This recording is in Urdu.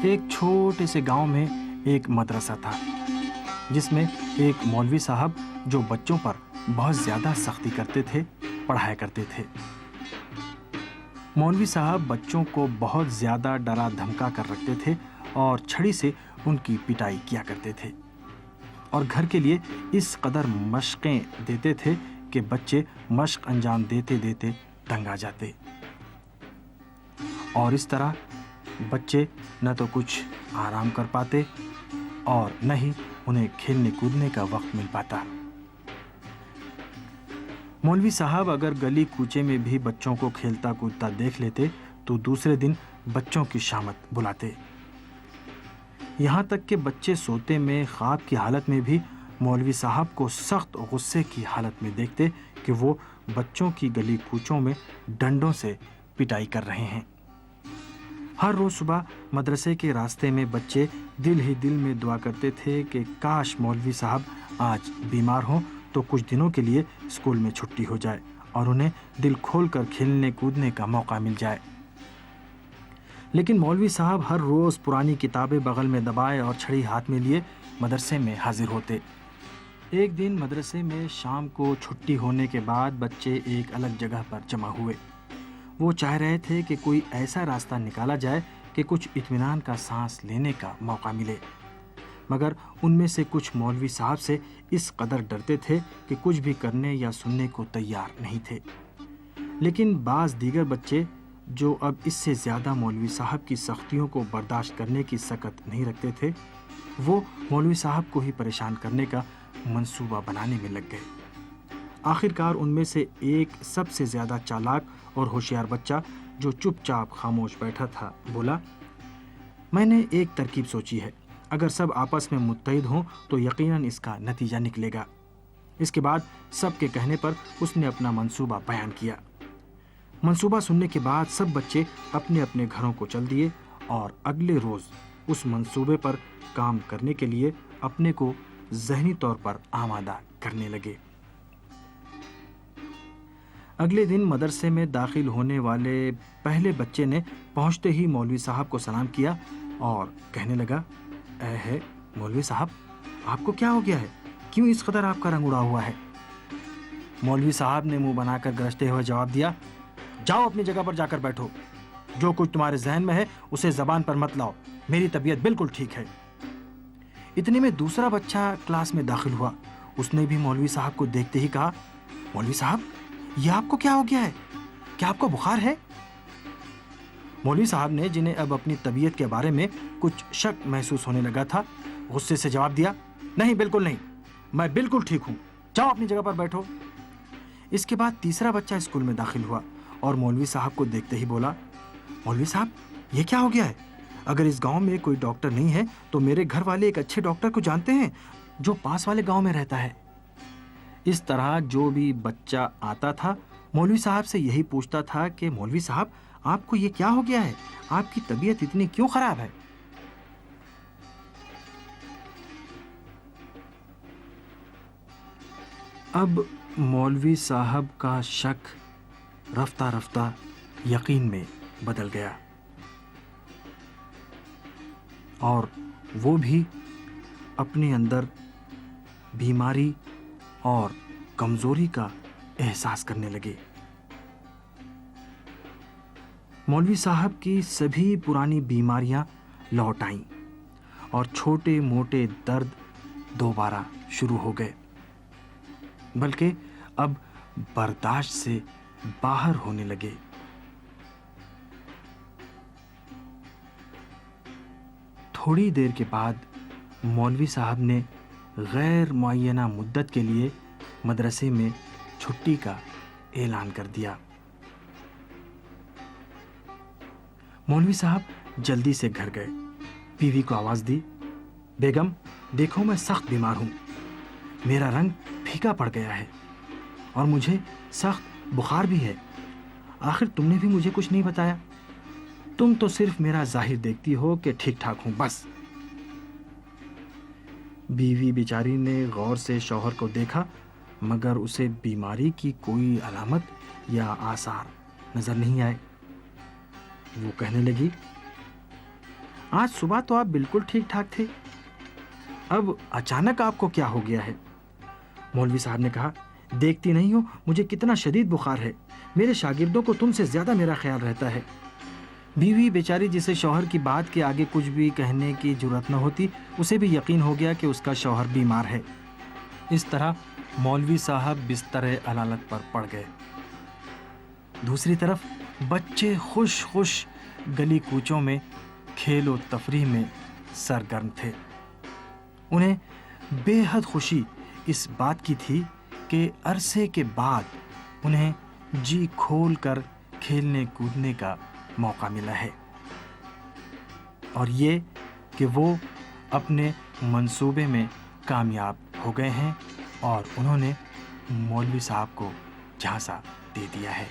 ایک چھوٹے سے گاؤں میں ایک مدرسہ تھا جس میں ایک مولوی صاحب جو بچوں پر بہت زیادہ سختی کرتے تھے پڑھایا کرتے تھے۔ مولوی صاحب بچوں کو بہت زیادہ ڈرا دھمکا کر رکھتے تھے اور چھڑی سے ان کی پٹائی کیا کرتے تھے، اور گھر کے لیے اس قدر مشقیں دیتے تھے کہ بچے مشق انجام دیتے دیتے تنگ آ جاتے، اور اس طرح بچے نہ تو کچھ آرام کر پاتے اور نہ ہی انہیں کھیلنے کودنے کا وقت مل پاتا۔ مولوی صاحب اگر گلی کوچے میں بھی بچوں کو کھیلتا کودتا دیکھ لیتے تو دوسرے دن بچوں کی شامت بلاتے، یہاں تک کہ بچے سوتے میں خواب کی حالت میں بھی مولوی صاحب کو سخت غصے کی حالت میں دیکھتے کہ وہ بچوں کی گلی کوچوں میں ڈنڈوں سے پٹائی کر رہے ہیں۔ ہر روز صبح مدرسے کے راستے میں بچے دل ہی دل میں دعا کرتے تھے کہ کاش مولوی صاحب آج بیمار ہوں تو کچھ دنوں کے لیے اسکول میں چھٹی ہو جائے اور انہیں دل کھول کر کھیلنے کودنے کا موقع مل جائے۔ لیکن مولوی صاحب ہر روز پرانی کتابیں بغل میں دبائے اور چھڑی ہاتھ میں لیے مدرسے میں حاضر ہوتے۔ ایک دن مدرسے میں شام کو چھٹی ہونے کے بعد بچے ایک الگ جگہ پر جمع ہوئے۔ وہ چاہ رہے تھے کہ کوئی ایسا راستہ نکالا جائے کہ کچھ اطمینان کا سانس لینے کا موقع ملے، مگر ان میں سے کچھ مولوی صاحب سے اس قدر ڈرتے تھے کہ کچھ بھی کرنے یا سننے کو تیار نہیں تھے۔ لیکن بعض دیگر بچے جو اب اس سے زیادہ مولوی صاحب کی سختیوں کو برداشت کرنے کی سکت نہیں رکھتے تھے، وہ مولوی صاحب کو ہی پریشان کرنے کا منصوبہ بنانے میں لگ گئے۔ آخرکار ان میں سے ایک سب سے زیادہ چالاک اور ہوشیار بچہ جو چپ چاپ خاموش بیٹھا تھا بولا، میں نے ایک ترکیب سوچی ہے، اگر سب آپس میں متحد ہوں تو یقیناً اس کا نتیجہ نکلے گا۔ اس کے بعد سب کے کہنے پر اس نے اپنا منصوبہ بیان کیا۔ منصوبہ سننے کے بعد سب بچے اپنے اپنے گھروں کو چل دیے اور اگلے روز اس منصوبے پر کام کرنے کے لیے اپنے کو ذہنی طور پر آمادہ کرنے لگے۔ اگلے دن مدرسے میں داخل ہونے والے پہلے بچے نے پہنچتے ہی مولوی صاحب کو سلام کیا اور کہنے لگا، اے ہے مولوی صاحب، آپ کو کیا ہو گیا ہے؟ کیوں اس قدر آپ کا رنگ اڑا ہوا ہے؟ مولوی صاحب نے منہ بنا کر گرجتے ہوئے جواب دیا، جاؤ اپنی جگہ پر جا کر بیٹھو، جو کچھ تمہارے ذہن میں ہے اسے زبان پر مت لاؤ، میری طبیعت بالکل ٹھیک ہے۔ اتنے میں دوسرا بچہ کلاس میں داخل ہوا، اس نے بھی مولوی صاحب کو دیکھتے ہی کہا، مولوی صاحب یہ آپ کو کیا ہو گیا ہے؟ کیا آپ کو بخار ہے؟ مولوی صاحب نے، جنہیں اب اپنی طبیعت کے بارے میں کچھ شک محسوس ہونے لگا تھا، غصے سے جواب دیا، نہیں بالکل نہیں، میں بالکل ٹھیک ہوں، جاؤ اپنی جگہ پر بیٹھو۔ اس کے بعد تیسرا بچہ اسکول میں داخل ہوا اور مولوی صاحب کو دیکھتے ہی بولا، مولوی صاحب یہ کیا ہو گیا ہے؟ اگر اس گاؤں میں کوئی ڈاکٹر نہیں ہے تو میرے گھر والے ایک اچھے ڈاکٹر کو جانتے ہیں جو پاس والے گاؤں میں رہتا ہے۔ اس طرح جو بھی بچہ آتا تھا مولوی صاحب سے یہی پوچھتا تھا کہ مولوی صاحب آپ کو یہ کیا ہو گیا ہے؟ آپ کی طبیعت اتنی کیوں خراب ہے؟ اب مولوی صاحب کا شک رفتہ رفتہ یقین میں بدل گیا اور وہ بھی اپنے اندر بیماری اور کمزوری کا احساس کرنے لگے۔ مولوی صاحب کی سبھی پرانی بیماریاں لوٹ آئیں اور چھوٹے موٹے درد دوبارہ شروع ہو گئے، بلکہ اب برداشت سے باہر ہونے لگے۔ تھوڑی دیر کے بعد مولوی صاحب نے غیر معینہ مدت کے لیے مدرسے میں چھٹی کا اعلان کر دیا۔ مولوی صاحب جلدی سے گھر گئے، بیوی کو آواز دی، بیگم دیکھو میں سخت بیمار ہوں، میرا رنگ پھیکا پڑ گیا ہے اور مجھے سخت بخار بھی ہے، آخر تم نے بھی مجھے کچھ نہیں بتایا، تم تو صرف میرا ظاہر دیکھتی ہو کہ ٹھیک ٹھاک ہوں بس۔ بیوی بیچاری نے غور سے شوہر کو دیکھا مگر اسے بیماری کی کوئی علامت یا آثار نظر نہیں آئے۔ وہ کہنے لگی، آج صبح تو آپ بالکل ٹھیک ٹھاک تھے، اب اچانک آپ کو کیا ہو گیا ہے؟ مولوی صاحب نے کہا، دیکھتی نہیں ہو مجھے کتنا شدید بخار ہے، میرے شاگردوں کو تم سے زیادہ میرا خیال رہتا ہے۔ بیوی بیچاری جسے شوہر کی بات کے آگے کچھ بھی کہنے کی جرأت نہ ہوتی، اسے بھی یقین ہو گیا کہ اس کا شوہر بیمار ہے۔ اس طرح مولوی صاحب بستر علالت پر پڑ گئے۔ دوسری طرف بچے خوش خوش گلی کوچوں میں کھیل و تفریح میں سرگرم تھے۔ انہیں بے حد خوشی اس بات کی تھی کہ عرصے کے بعد انہیں جی کھول کر کھیلنے کودنے کا موقع ملا ہے، اور یہ کہ وہ اپنے منصوبے میں کامیاب ہو گئے ہیں اور انہوں نے مولوی صاحب کو جھانسا دے دیا ہے۔